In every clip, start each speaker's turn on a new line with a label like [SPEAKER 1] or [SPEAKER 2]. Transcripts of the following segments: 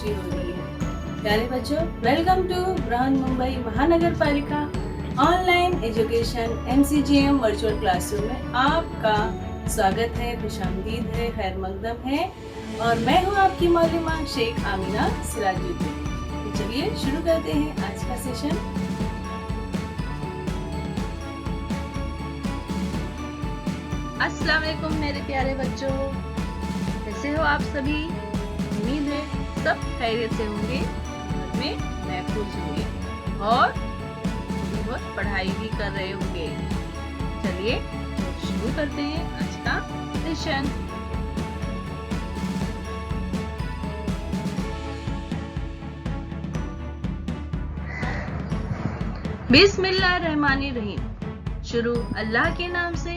[SPEAKER 1] खुशी हो रही है। प्यारे बच्चों, वेलकम टू बृहन मुंबई महानगर पालिका online education MCGM virtual classroom में आपका स्वागत है, खुशामदीद है, खैर मकदम है और मैं हूँ आपकी मौलमा शेख आमिना सिराजुद्दीन। तो चलिए शुरू करते हैं आज का सेशन। अस्सलाम वालेकुम मेरे प्यारे बच्चों, कैसे हो आप सभी? उम्मीद है सब खैरियत से होंगे, घर में महफूज होंगे और बहुत पढ़ाई भी कर रहे होंगे। चलिए शुरू करते हैं आज का सेशन। बिस्मिल्लाहिर्रहमानिर्रहीम। शुरू अल्लाह के नाम से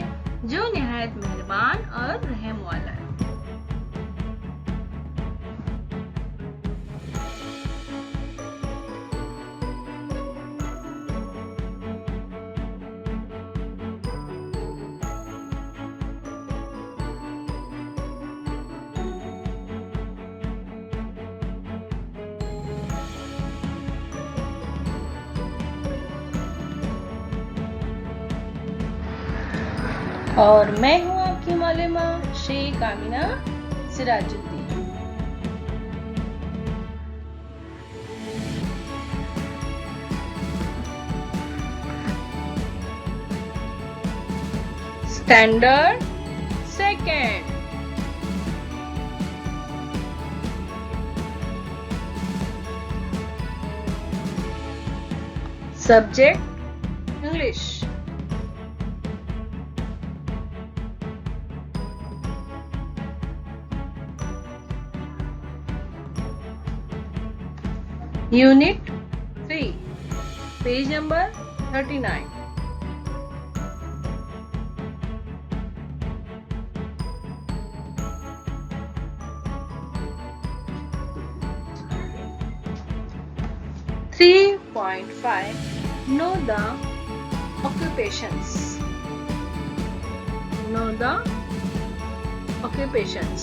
[SPEAKER 1] जो निहायत मेहरबान और रहम वाला है। और मैं हूँ आपकी मौलमा Sheikh Amina Sirajuddin. Standard second. Subject English. Unit 3, page number 39। Know the occupations. Know the occupations.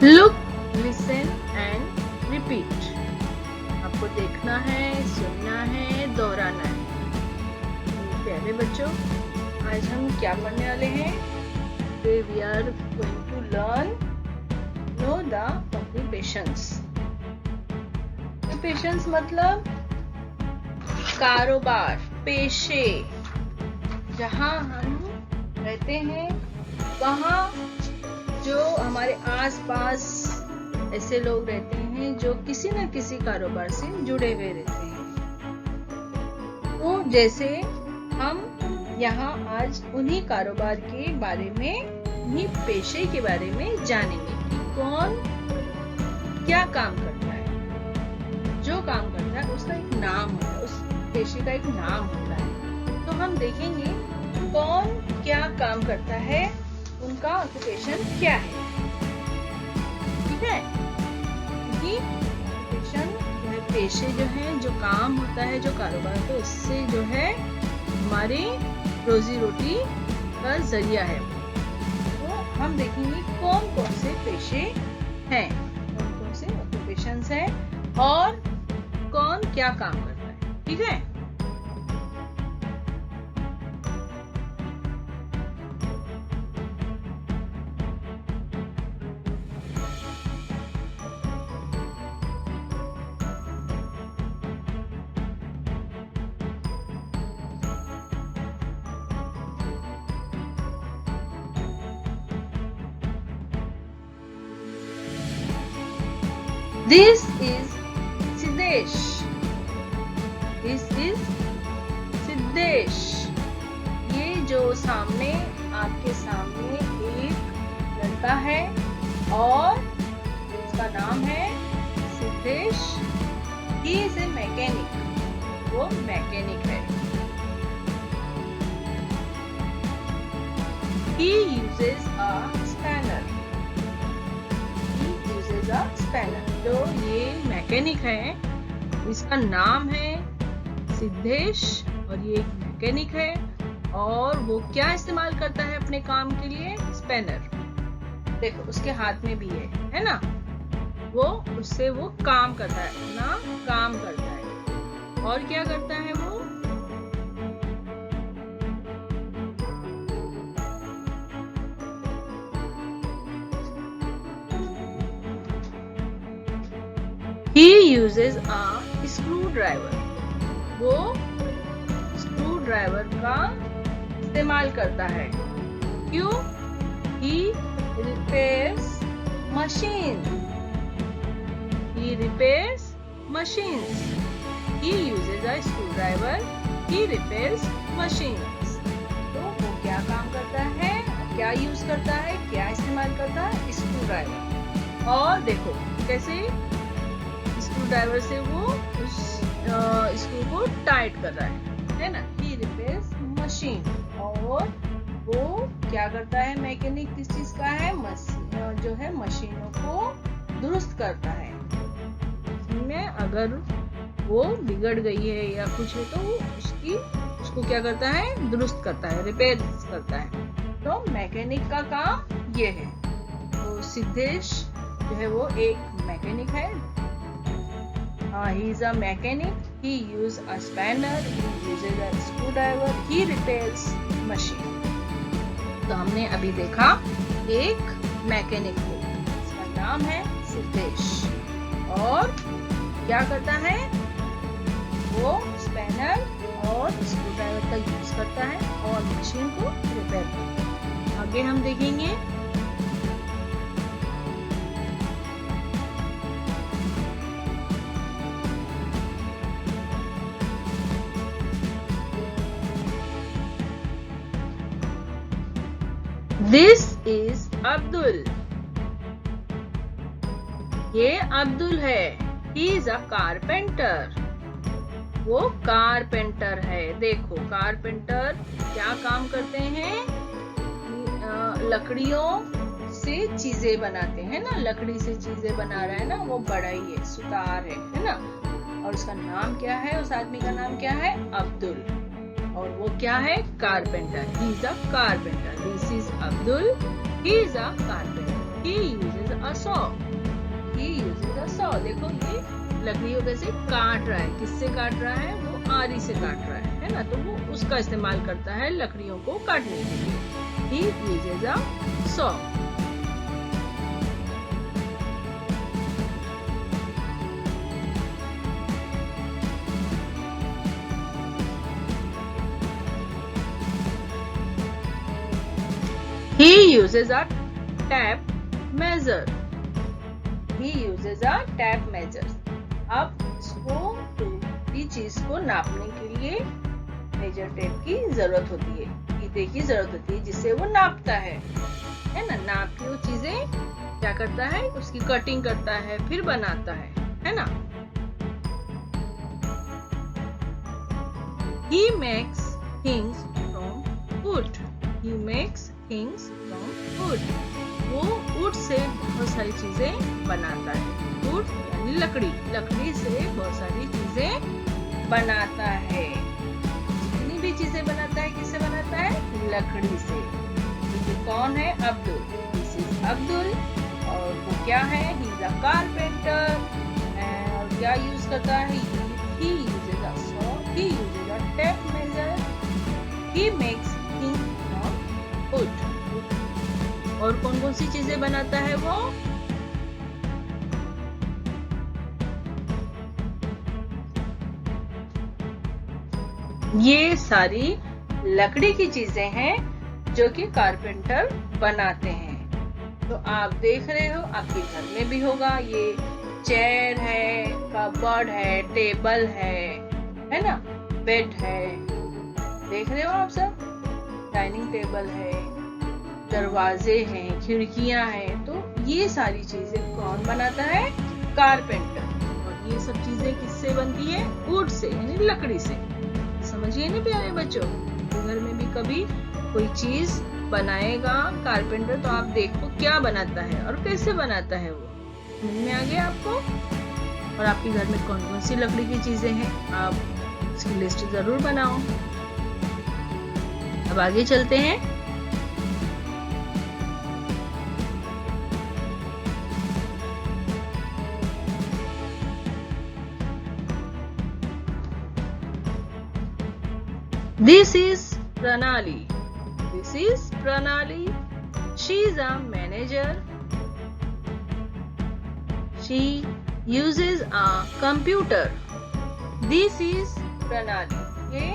[SPEAKER 1] Look, listen and repeat. आपको देखना है, सुनना है, दोहराना है। प्यारे बच्चों, आज हम क्या पढ़ने वाले हैं? We are going to learn know the occupations. Occupations मतलब कारोबार, पेशे। जहाँ हम रहते हैं वहाँ जो हमारे आसपास ऐसे लोग रहते हैं जो किसी न किसी कारोबार से जुड़े हुए रहते हैं। तो जैसे हम यहाँ आज उन्हीं कारोबार के बारे में, उन्हीं पेशे के बारे में जानेंगे कि कौन क्या काम करता है। जो काम करता है उसका एक नाम होता है, उस पेशे का एक नाम होता है। तो हम देखेंगे कौन क्या काम करता है, उनका ऑक्यूपेशन क्या है। ठीक है, क्योंकि ऑक्यूपेशन जो है, पेशे जो है, जो काम होता है, जो कारोबार होता है, उससे जो है हमारी रोजी रोटी का जरिया है। तो हम देखेंगे कौन कौन से पेशे हैं, कौन कौन से ऑक्यूपेशंस हैं और कौन क्या काम करता है। ठीक है, This is Siddesh. This is Siddesh. ये जो सामने आपके सामने एक लड़का है और उसका नाम है Siddhesh. He is a mechanic. वो मैकेनिक है। He uses a spanner. Spanner. तो ये मैकेनिक है, इसका नाम है सिद्धेश और ये एक मैकेनिक है और वो क्या इस्तेमाल करता है अपने काम के लिए? स्पैनर। देखो उसके हाथ में भी है ना? वो उससे वो काम करता है, अपना काम करता है। और क्या करता है वो? He uses a screwdriver. वो स्क्रू ड्राइवर का इस्तेमाल करता है। क्यों? He repairs machines. He repairs machines. He uses a screwdriver. He repairs machines. तो वो क्या काम करता है? क्या यूज करता है? क्या इस्तेमाल करता है? Screw driver. और देखो कैसे स्क्रू ड्राइवर से वो उस स्क्रू को टाइट कर रहा है ना? He repairs machine. और वो क्या करता है? मैकेनिक किस चीज का है? जो है मशीनों को दुरुस्त करता है। में अगर वो बिगड़ गई है या कुछ है तो उसको क्या करता है? दुरुस्त करता है, रिपेयर करता है। तो मैकेनिक का काम ये है। तो सिद्धेश जो है वो एक मैकेनिक है। He is a mechanic. He uses a spanner. He uses a screwdriver. He repairs machine. तो हमने अभी देखा एक मैकेनिक को, इसका नाम है सिद्धेश। और क्या करता है? वो स्पैनर और स्क्रूड्राइवर का यूज करता है और मशीन को रिपेयर करता है। आगे हम देखेंगे। This is Abdul. ये अब्दुल है। He is a carpenter. वो कारपेंटर है। देखो कारपेंटर क्या काम करते हैं? लकड़ियों से चीजें बनाते हैं ना? लकड़ी से चीजें बना रहा है ना? वो बढ़ई है, सुतार है ना? और उसका नाम क्या है? उस आदमी का नाम क्या है? अब्दुल। और वो क्या है? Carpenter. He is a carpenter. This is Abdul. He is a carpenter. He uses a saw. He uses a saw. देखो ये लकड़ियों को से काट रहा है। किससे काट रहा है? वो आरी से काट रहा है ना? तो वो उसका इस्तेमाल करता है लकड़ियों को काटने के लिए। He uses a saw. He uses a tape measure. He uses a tape measure. अब इसको किसी चीज को नापने के लिए मेजर टेप की जरूरत होती है, फीते की जरूरत होती है जिससे वो नापता है ना? नाप के वो चीजें क्या करता है? उसकी कटिंग करता है, फिर बनाता है ना? He makes things from wood. He makes things from wood. वो wood से बहुत सारी चीजें बनाता है। wood यानी लकड़ी, लकड़ी से बहुत सारी चीजें बनाता है। जितनी भी चीजें बनाता है किससे बनाता है? लकड़ी से। ये कौन है? अब्दुल। This is Abdul. और वो क्या है? He is a carpenter। और क्या यूज करता है? He uses a saw. He uses a tape measure. He makes things from wood. और कौन कौन सी चीजें बनाता है वो? ये सारी लकड़ी की चीजें हैं जो कि कारपेंटर बनाते हैं। तो आप देख रहे हो, आपके घर में भी होगा। ये चेयर है, कबर्ड है, टेबल है ना? बेड है। देख रहे हो आप सब? डाइनिंग टेबल है, दरवाजे हैं, खिड़कियां हैं। तो ये सारी चीजें कौन बनाता है? कारपेंटर। और ये सब चीजें किससे बनती है? वुड से यानी लकड़ी से। समझिए ना प्यारे बच्चों? घर में भी कभी कोई चीज बनाएगा कारपेंटर तो आप देखो क्या बनाता है और कैसे बनाता है। वो समझ में आ गया आपको? और आपके घर में कौन कौन सी लकड़ी की चीजें हैं आप उसकी लिस्ट जरूर बनाओ। अब आगे चलते हैं। This is Pranali. This is Pranali. She is a manager. She uses a computer. This is Pranali. ये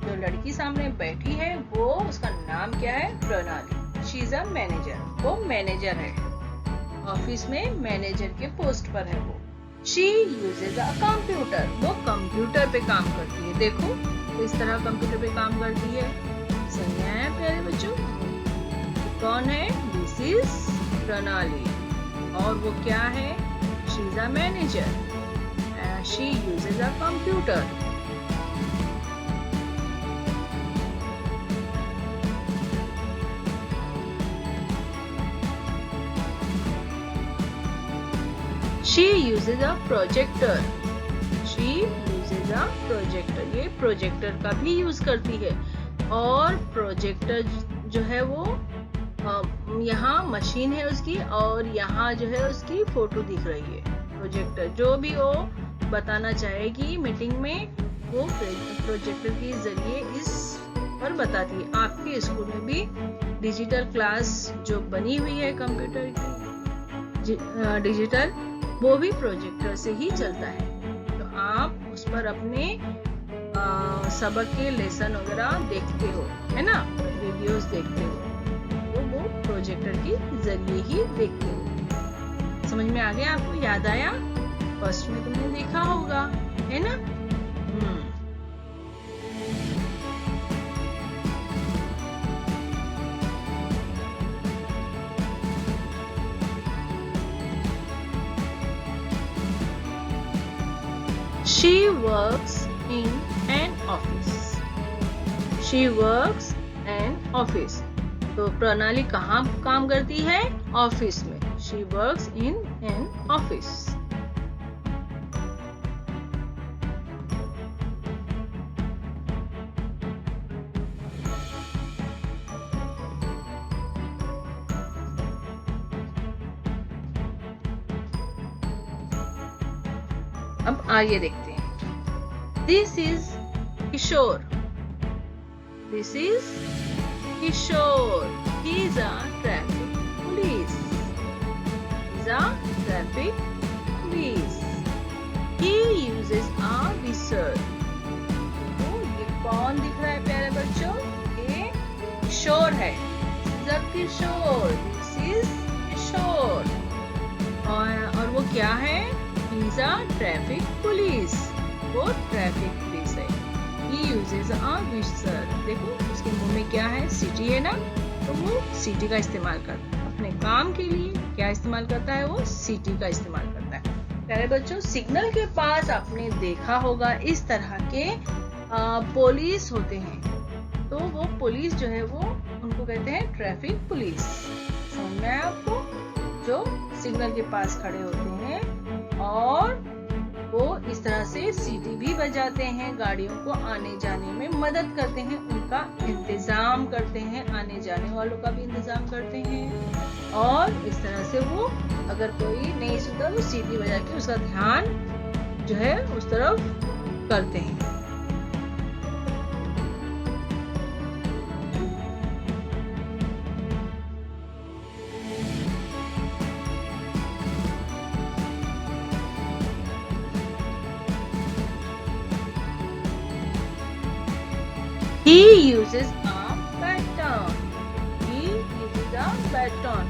[SPEAKER 1] जो लड़की सामने बैठी है वो उसका नाम क्या है? प्रणाली। She is a manager. वो मैनेजर है, ऑफिस में मैनेजर के पोस्ट पर है वो। She uses a computer. वो कंप्यूटर पे काम करती है। देखो इस तरह कंप्यूटर पे काम करती है। समझ आया प्यारे बच्चों? कौन है? दिस इज प्रणाली। और वो क्या है? She is a manager. She usage a computer. She usage a projector. She projector. ये प्रोजेक्टर का भी यूज करती है। और प्रोजेक्टर जो है वो यहाँ मशीन है उसकी, और यहाँ जो है उसकी फोटो दिख रही है। प्रोजेक्टर जो भी वो बताना चाहेगी मीटिंग में, वो प्रोजेक्टर के जरिए इस पर बताती है। आपके स्कूल में भी डिजिटल क्लास जो बनी हुई है कंप्यूटर की डिजिटल, वो भी प्रोजेक्टर से ही चलता है। आप उस पर अपने सबक के लेसन वगैरह देखते हो, है ना, वीडियोस देखते हो, तो वो प्रोजेक्टर के जरिए ही देखते हो। समझ में आ गया आपको? याद आया? फर्स्ट में तुमने देखा होगा, है ना? She works in an office. She works in office. तो प्रणाली कहाँ काम करती है? ऑफिस में। She works in an office. अब आगे देखते हैं। This is Kishore. This is Kishore. He is a traffic police. He is a traffic police. He uses a whistle. तो ये कौन दिख रहा है प्यारे बच्चों? ये किशोर है। This is a Kishore. This is किशोर। और वो क्या है? He is a traffic police. वो ट्रैफिक पुलिस है। He uses a whistle. देखो उसके मुंह में क्या है? सीटी है ना, तो वो सीटी का इस्तेमाल करता है अपने काम के लिए। क्या इस्तेमाल करता है? वो सीटी का इस्तेमाल करता है। प्यारे बच्चों, सिग्नल के पास आपने देखा होगा इस तरह के पुलिस होते हैं। तो वो पुलिस जो है वो उनको कहते हैं ट्रैफिक पुलिस। समझ में आया आपको? जो सिग्नल के पास खड़े होते हैं और वो इस तरह से सीटी भी बजाते हैं, गाड़ियों को आने जाने में मदद करते हैं, उनका इंतजाम करते हैं, आने जाने वालों का भी इंतजाम करते हैं। और इस तरह से वो अगर कोई नहीं सुनता तो सीटी बजा के उसका ध्यान जो है उस तरफ करते हैं। He uses a baton. He uses a baton.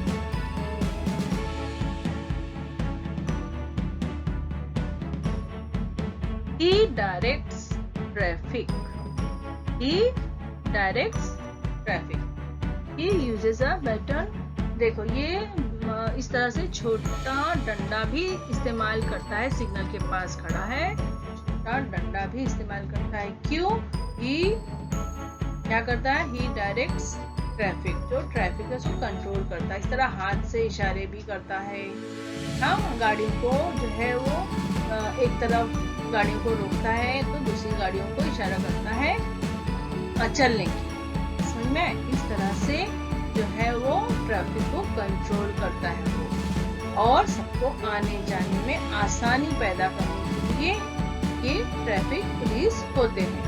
[SPEAKER 1] He directs traffic. He directs traffic. He uses a baton. देखो ये इस तरह से छोटा डंडा भी इस्तेमाल करता है। सिग्नल के पास खड़ा है, छोटा डंडा भी इस्तेमाल करता है। क्यों? क्या करता है? ही डायरेक्ट्स ट्रैफिक। जो ट्रैफिक है उसको कंट्रोल करता है। इस तरह हाथ से इशारे भी करता है। हाँ, गाड़ियों को जो है वो एक तरफ गाड़ियों को रोकता है तो दूसरी गाड़ियों को इशारा करता है चलने की। समझ में? इस तरह से जो है वो ट्रैफिक को कंट्रोल करता है वो, और सबको आने जाने में आसानी पैदा करने के लिए ये ट्रैफिक पुलिस होते हैं।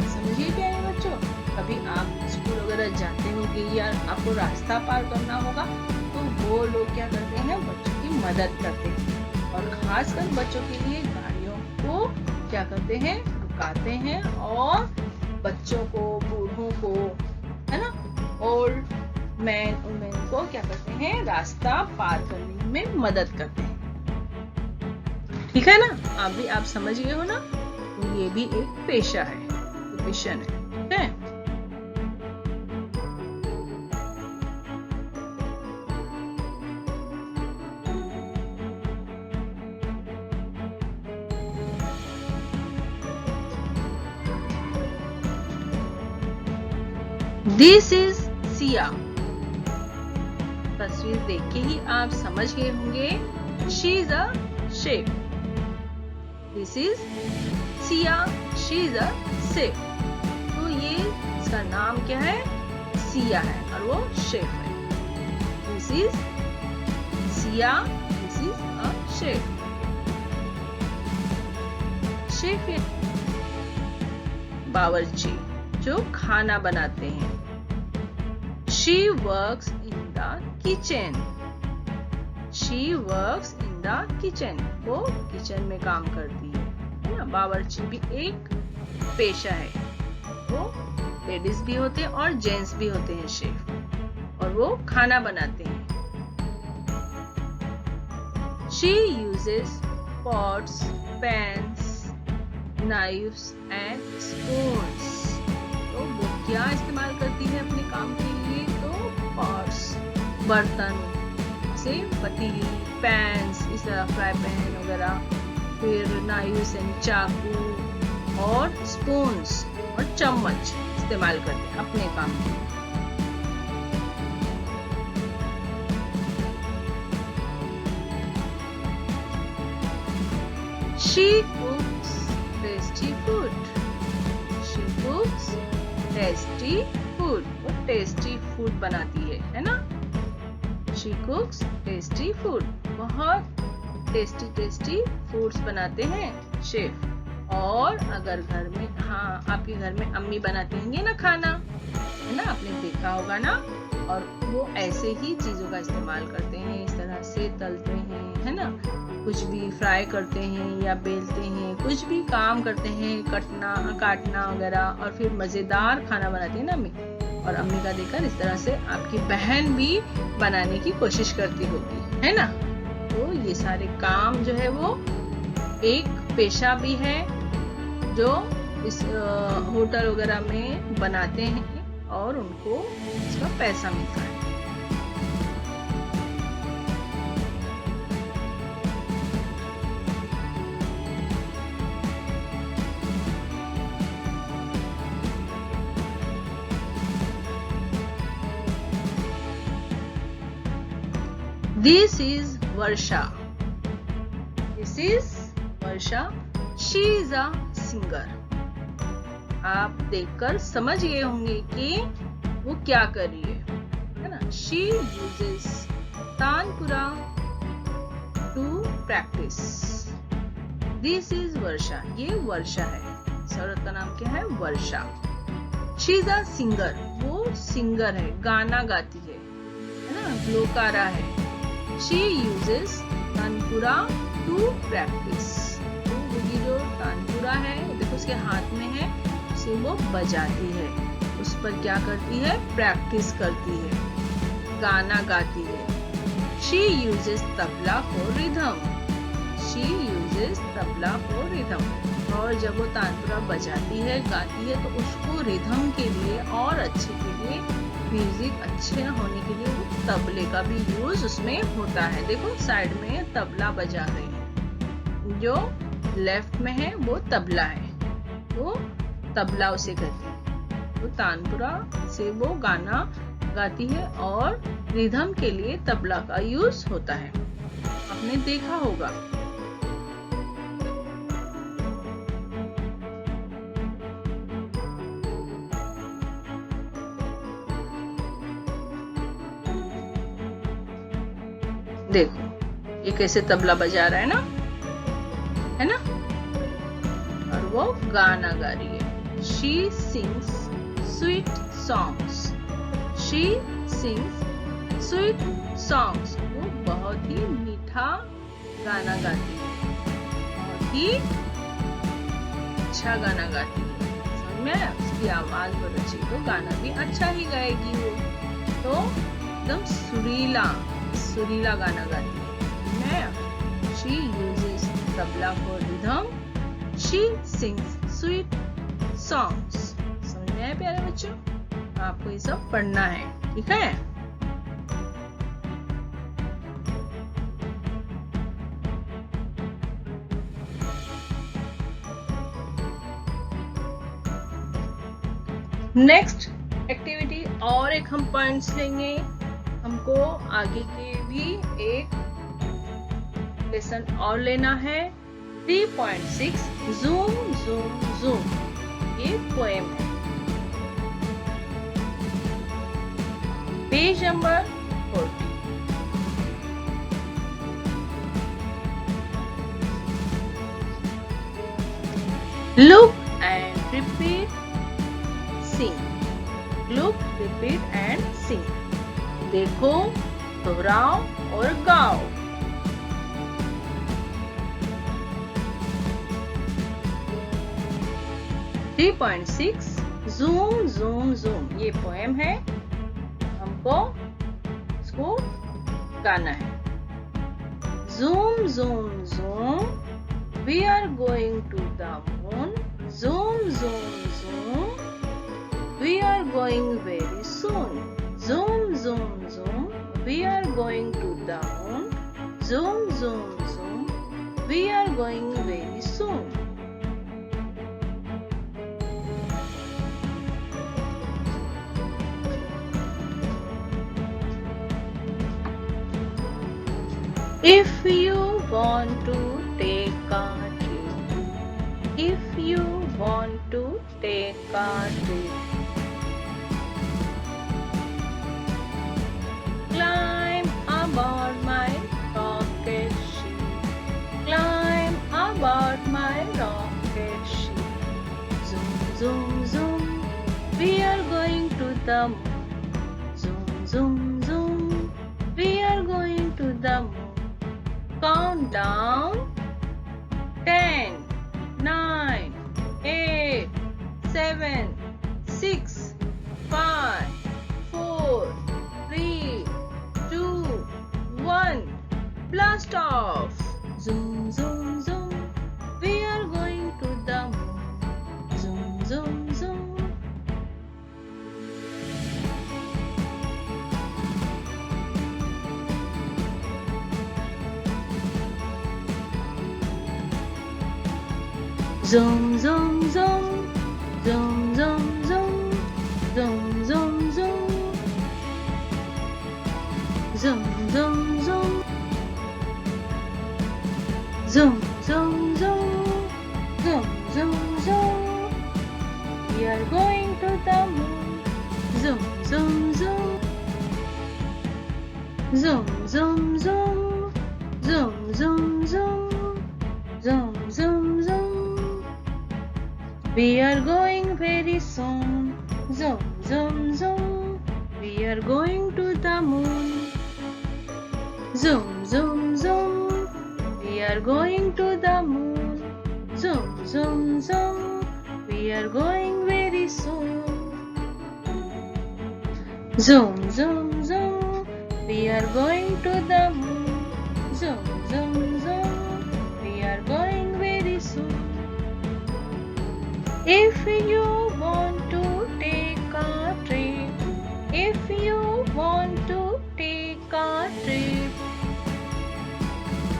[SPEAKER 1] समझिए क्या है बच्चों? कभी आप स्कूल वगैरह जाते होंगे या आपको रास्ता पार करना होगा तो वो लोग क्या करते हैं, बच्चों की मदद करते हैं, और खासकर बच्चों के लिए गाड़ियों को क्या करते हैं, रुकाते हैं, और बच्चों को, बूढ़ों को, है ना, ओल्ड मैन वुमेन को क्या करते हैं, रास्ता पार करने में मदद करते हैं। ठीक है ना? आप समझ गए हो ना? तो ये भी एक पेशा है, प्रोफेशन है। ठीक है? This is Siya. तस्वीर देख के ही आप समझ गए होंगे, she is a sheep। This is Siya, she is a sheep। तो ये इसका नाम क्या है, सिया है, और वो शेप है। This is Siya, this is a sheep। Chef है बावर्ची जो खाना बनाते हैं। She works in the kitchen। She works in the kitchen। वो किचन में काम करती है ना? बावर्ची भी एक पेशा है। वो लेडीज भी होते हैं और जेंट्स भी होते हैं शेफ, और वो खाना बनाते हैं। She uses pots, pans, knives and spoons। तो वो क्या इस्तेमाल करती है अपने काम के लिए? तो पॉट्स, बर्तन से पतीली, पैन्स, इस तरह फ्राई पैन वगैरह, फिर नाइव्स एंड चाकू, और स्पून्स और चम्मच इस्तेमाल करते हैं अपने काम के लिए। She cooks tasty food। She cooks tasty food। वो टेस्टी फूड बनाती है ना? She cooks tasty food। बहुत टेस्टी फूड्स बनाते हैं शेफ। और अगर घर में, हाँ, आपके घर में अम्मी बनाती होंगी ना खाना, है ना, आपने देखा होगा ना, और वो ऐसे ही चीजों का इस्तेमाल करते हैं, इस तरह से तलते हैं, है ना, कुछ भी फ्राई करते हैं या बेलते हैं, कुछ भी काम करते हैं, काटना वगैरह, और फिर मजेदार खाना बनाते हैं ना अम्मी। और अम्मी का देखकर इस तरह से आपकी बहन भी बनाने की कोशिश करती होगी, है ना? तो ये सारे काम जो है वो एक पेशा भी है जो इस होटल वगैरह में बनाते हैं, और उनको इसका पैसा मिलता है। This is Varsha. This is Varsha. She is a singer। आप देखकर समझ गए होंगे कि वो क्या कर रही है ना? She uses tanpura to practice। This is वर्षा। ये वर्षा है। इस औरत का नाम क्या है? वर्षा। She is a singer। वो सिंगर है, गाना गाती है ना, ग्लोकारा है। She uses tanpura to practice। तो ये जो तानपुरा है, देखो उसके हाथ में है, उसे वो बजाती है, उस पर क्या करती है? प्रैक्टिस करती है, गाना गाती है। She uses tabla for rhythm। She uses tabla for rhythm। और जब वो तानपुरा बजाती है, गाती है, तो उसको रिदम के लिए और अच्छे के लिए, म्यूजिक अच्छे होने के लिए, वो तबले का भी यूज उसमें होता है। देखो साइड में तबला बजा रहे हैं, जो लेफ्ट में है वो तबला है, वो तबला उसे कहते हैं। तो तानपुरा से वो गाना गाती है, और रिदम के लिए तबला का यूज होता है। आपने देखा होगा। देखो ये कैसे तबला बजा रहा है ना, और वो गाना गा रही है। She sings sweet songs. She sings sweet songs. वो बहुत ही मीठा गाना गाती है, बहुत ही अच्छा गाना गाती है। समझ में आया? उसकी आवाज बहुत अच्छी, तो गाना भी अच्छा ही गाएगी वो। तो एकदम सुरीला गाना गाती है। She uses tabla for rhythm. She sings sweet songs. समझ में आया प्यारे बच्चों? आपको ये सब पढ़ना है, ठीक है? नेक्स्ट एक्टिविटी और एक हम पॉइंट्स लेंगे। हमको आगे के भी एक लेसन और लेना है। 3.6 ज़ूम ज़ूम ज़ूम, ये पोएम है। Page number 40। Look and repeat. Sing. Look, repeat and sing. देखो, दोहराओ और गाओ। ज़ूम ज़ूम ज़ूम, ये पोएम है। हमको इसको गाना है। Zoom zoom zoom, we are going to the moon. Zoom zoom zoom, we are going very soon. Zoom zoom zoom, we are going to the moon. Zoom zoom zoom, we are going very soon. If you want to take a trip, if you want to take a trip, climb aboard my rocket ship. Climb aboard my rocket ship. Zoom, zoom, zoom, we are going to the moon. Zoom, zoom, zoom, we are going to the moon. Count down. 10, 9, 8, 7, 6, 5, 4, 3, 2, 1. Blast off. Zoom, zoom, zoom. We are going to the moon. Zoom, zoom, zoom. Zoom, zoom, zoom. Zoom, zoom, zoom. Zoom, zoom, zoom. Zoom, zoom, zoom. Zoom, zoom, zoom. Zoom, zoom, zoom. We are going to the moon. Zoom, zoom, zoom. Zoom, zoom, zoom. Zoom, zoom, zoom. Zoom, zoom, zoom. We are going very soon. Zoom, zoom, zoom. We are going to the moon. Zoom, zoom, zoom. We are going to the moon. Zoom, zoom, zoom. We are going very soon. Zoom, zoom, zoom. We are going to the moon. Zoom, zoom, zoom. We are going very soon. If you want to take a trip, if you want to take a trip,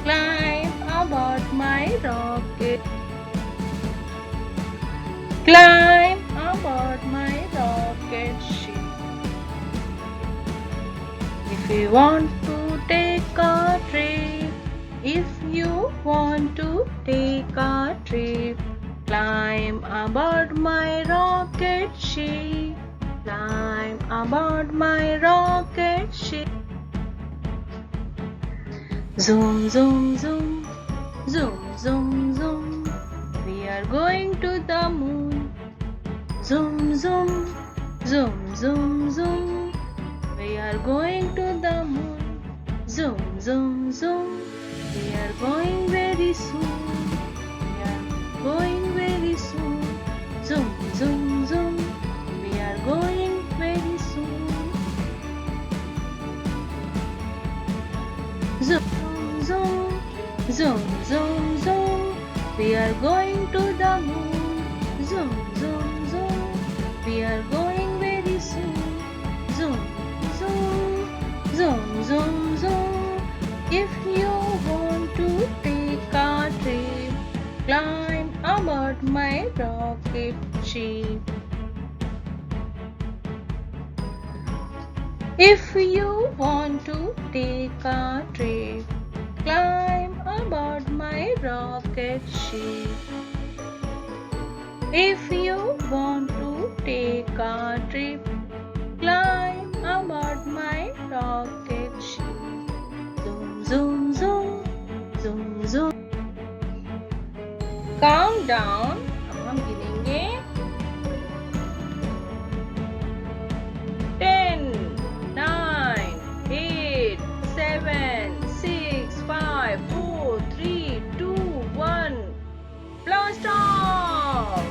[SPEAKER 1] climb aboard my rocket. Climb aboard my rocket ship. If you want to take a trip, if you want to take a trip, climb aboard my rocket ship. Climb aboard my rocket ship. Zoom, zoom, zoom, zoom, zoom, zoom. We are going to the moon. Zoom, zoom, zoom, zoom, zoom. We are going to the moon. Zoom, zoom, zoom. We are going very soon. We are going very soon. Zoom, zoom, zoom. We are going very soon. Zoom, zoom, zoom, zoom, zoom. We are going to the moon. Zoom, zoom, zoom. We are going very soon. Zoom, zoom, zoom, zoom, zoom. If you want to take a trip, climb aboard my rocket ship. If you want to take a trip, climb aboard my rocket ship. If you want to take a trip, climb aboard my rocket ship. Zoom, zoom, zoom, zoom, zoom. Count down. अब हम गिनेंगे 10, 9, 8, 7, 6, 5, 4, 3, 2, 1. Blast off!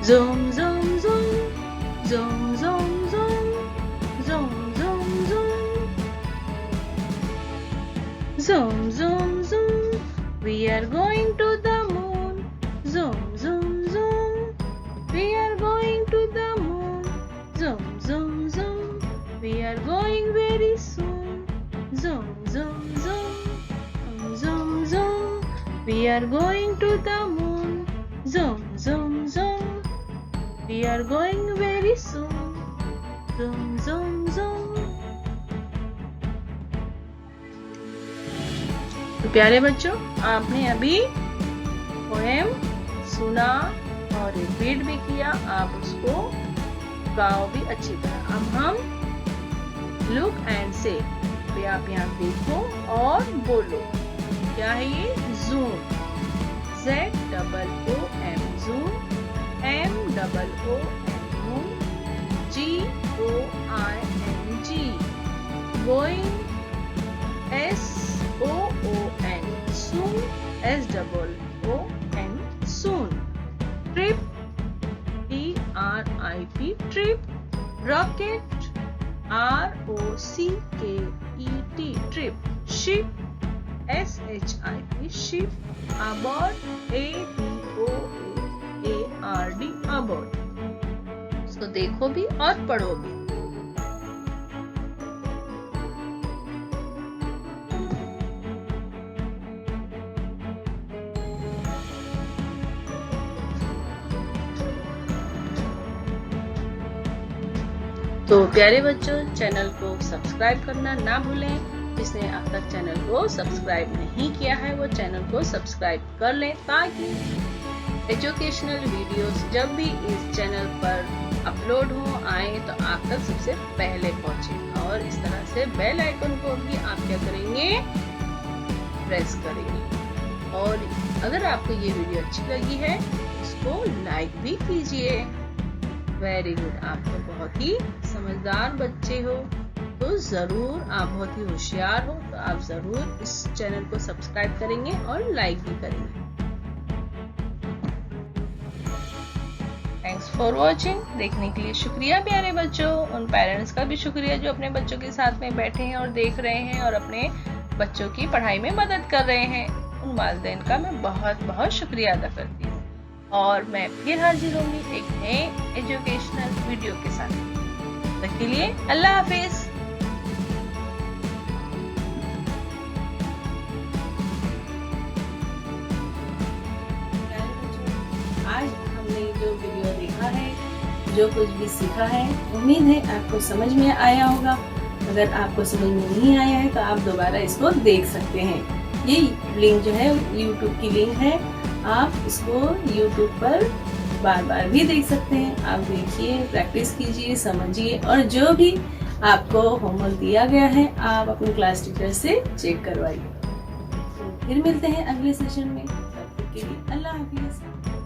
[SPEAKER 1] Zoom, zoom, zoom, zoom, zoom, zoom, zoom, zoom, zoom, zoom, zoom, zoom. We are going to the moon. Zoom, zoom, zoom. We are going to the moon. Zoom, zoom, zoom. We are going very soon. Zoom, zoom, zoom, zoom, zoom. We are going to the moon. Zoom, zoom, zoom. We are going very soon. Zoom, zoom, zoom. तो प्यारे बच्चों, आपने अभी poem सुना और repeat भी किया। आप उसको गाओ भी अच्छी तरह। अब हम लुक एंड से भी आप यहाँ देखो और बोलो। क्या है ये? Zoom, ZOOM, zoom, MOOM, moon, GOING, going, SOON, soon, SOON, soon, trip, TRIP, trip, rocket, ROCKET, trip, ship, SHIP, ship, aboard, ABOARD, aboard। इसको देखो भी और पढ़ो भी। तो प्यारे बच्चों, चैनल को सब्सक्राइब करना ना भूलें। जिसने अब तक चैनल को सब्सक्राइब नहीं किया है वो चैनल को सब्सक्राइब कर लें, ताकि एजुकेशनल वीडियोस जब भी इस चैनल पर अपलोड हो आए तो आप तक सबसे पहले पहुंचे। और इस तरह से बेल आइकन को भी आप क्या करेंगे? प्रेस करेंगे। और अगर आपको ये वीडियो अच्छी लगी है इसको लाइक भी कीजिए। वेरी गुड, आप तो बहुत ही समझदार बच्चे हो, तो जरूर आप बहुत ही होशियार हो, तो आप जरूर इस चैनल को सब्सक्राइब करेंगे और लाइक भी करेंगे। Thanks for watching. देखने के लिए शुक्रिया प्यारे बच्चों। उन पेरेंट्स का भी शुक्रिया जो अपने बच्चों के साथ में बैठे हैं और देख रहे हैं और अपने बच्चों की पढ़ाई में मदद कर रहे हैं। उन वालिदैन का मैं बहुत बहुत शुक्रिया अदा करती हूँ। और मैं फिर हाजिर होंगी एक नए एजुकेशनल वीडियो के साथ। तब के लिए अल्लाह हाफिज। आज हमने जो वीडियो देखा है, जो कुछ भी सीखा है, उम्मीद है आपको समझ में आया होगा। अगर आपको समझ में नहीं आया है तो आप दोबारा इसको देख सकते हैं। ये लिंक जो है YouTube की लिंक है, आप इसको YouTube पर
[SPEAKER 2] बार बार भी देख सकते हैं। आप देखिए, प्रैक्टिस कीजिए, समझिए और जो भी आपको होमवर्क दिया गया है आप अपने क्लास टीचर से चेक करवाइए। तो फिर मिलते हैं अगले सेशन में, तब तक के लिए अल्लाह हाफिज़।